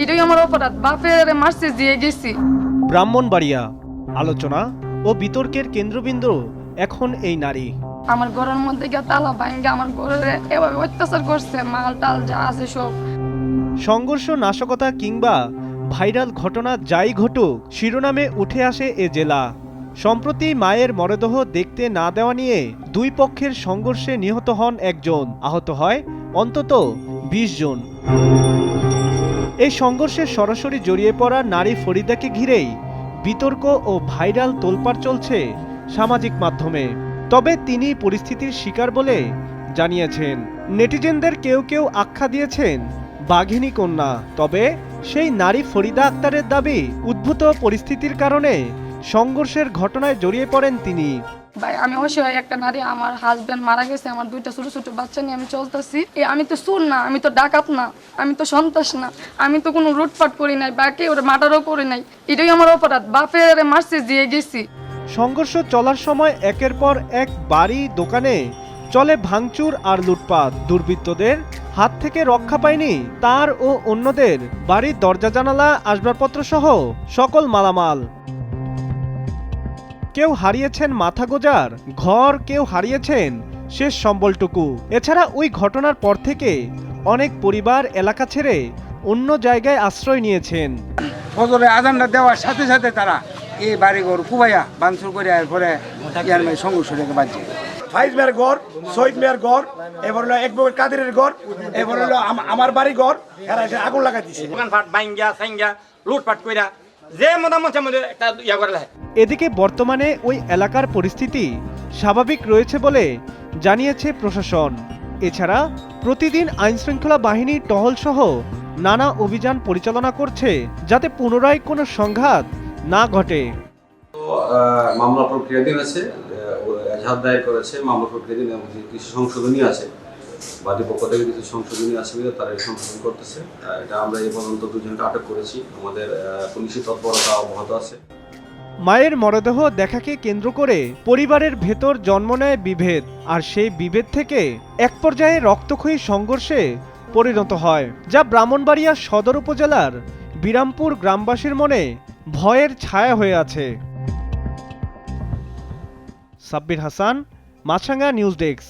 এটাই আমার অপরাধ, বাপের মারছে দিয়ে গেছি। ব্রাহ্মণবাড়িয়া, আলোচনা ও বিতর্কের কেন্দ্রবিন্দু এখন এই নারী। আমার ঘরের মধ্যে গিয়ে তালা ভাঙ্গে আমার ঘরে এভাবে অত্যাচার করছে, মাল টাল যা আছে সব। সংঘর্ষ, নাশকতা কিংবা ভাইরাল ঘটনা যাই ঘটুক, শিরোনামে উঠে আসে এ জেলা। সম্প্রতি মায়ের মরদেহ দেখতে না দেওয়া নিয়ে দুই পক্ষের সংঘর্ষে নিহত হন একজন, আহত হয় অন্তত ২০ জন। এই সংঘর্ষে সরাসরি জড়িয়ে পড়া নারী ফরিদাকে ঘিরেই বিতর্ক ও ভাইরাল তোলপাড় চলছে সামাজিক মাধ্যমে। তবে তিনি পরিস্থিতির শিকার বলে জানিয়েছেন। নেটিজেনদের কেউ কেউ আখ্যা দিয়েছেন বাঘিনী কন্যা। তবে সেই নারী ফরিদা আক্তারের দাবি, উদ্ভূত পরিস্থিতির কারণে সংঘর্ষের ঘটনায় জড়িয়ে পড়েন তিনি। ভাই আমি অসহায় একটা নারী, আমার হাজবেন্ড মারা গেছে, আমার দুইটা ছোট ছোট বাচ্চা নিয়ে আমি চলতেছি। আমি তো চোর না, আমি তো ডাকাত না, আমি তো সন্ত্রাস না, আমি তো কোনো লুটপাট করি নাই বা কেউ মার্ডারও করি নাই। এটাই আমার অপরাধ, বাপের মারছে দিয়ে গেছি। সংঘর্ষ চলার সময় একের পর এক বাড়ি, দোকানে চলে ভাঙচুর আর লুটপাট। দুর্বৃত্তদের হাত থেকে রক্ষা পায়নি তার ও অন্যদের বাড়ির দরজা, জানালা, আসবাবপত্র সহ সকল মালামাল। কেউ হারিয়েছেন মাথা গোজার ঘর, কেউ হারিয়েছেন শেষ সম্বলটুকু। এছাড়া ওই ঘটনার পর থেকে অনেক পরিবার এলাকা ছেড়ে অন্য জায়গায় আশ্রয় নিয়েছেন। ফজরে আজানটা দেওয়ার সাথে সাথে তারা এই বাড়িঘর কুবাইয়া ভাঙচুর করে এরপরে সংঘর্ষ রেখে বাজছে। ফাইজ মেয়ের ঘর, শহীদ মেয়ের ঘর, এবার হলো এক বউয়ের কাদেরের ঘর, এবার হলো আমার বাড়ি ঘর, এরা এসে আগুন লাগাই দিছে। দোকানপাট ভাঙ্গা সাঙ্গা লুটপাট কইরা যে মতামত একটা ইয়া করে দেয়। এদিকে বর্তমানে ওই এলাকার পরিস্থিতি স্বাভাবিক রয়েছে বলে জানিয়েছে প্রশাসন। এছাড়া প্রতিদিন আইনশৃঙ্খলা বাহিনী টহল সহ নানা অভিযান পরিচালনা করছে যাতে পুনরায় কোনো সংঘাত না ঘটে। মামলা প্রক্রিয়াধীন আছে, এজাহার দায়ের করেছে, মামলা প্রক্রিয়াধীন এবং কিছু সংশোধনী আছে, বাদী পক্ষ থেকে কিছু সংশোধনী আছে, তারা সংশোধন করতেছে। এটা আমরা এই পর্যন্ত দুজনকে আটক করেছি, আমাদের পুলিশি তৎপরতা অব্যাহত আছে। মায়ের মরদেহ দেখাকে কেন্দ্র করে পরিবারের ভেতর জন্ম নেয় বিভেদ, আর সেই বিভেদ থেকে এক পর্যায়ে রক্তক্ষয়ী সংঘর্ষে পরিণত হয়, যা ব্রাহ্মণবাড়িয়া সদর উপজেলার বিরামপুর গ্রামবাসীর মনে ভয়ের ছায়া হয়ে আছে। সাব্বির হাসান, মাছরাঙা নিউজ ডেস্ক।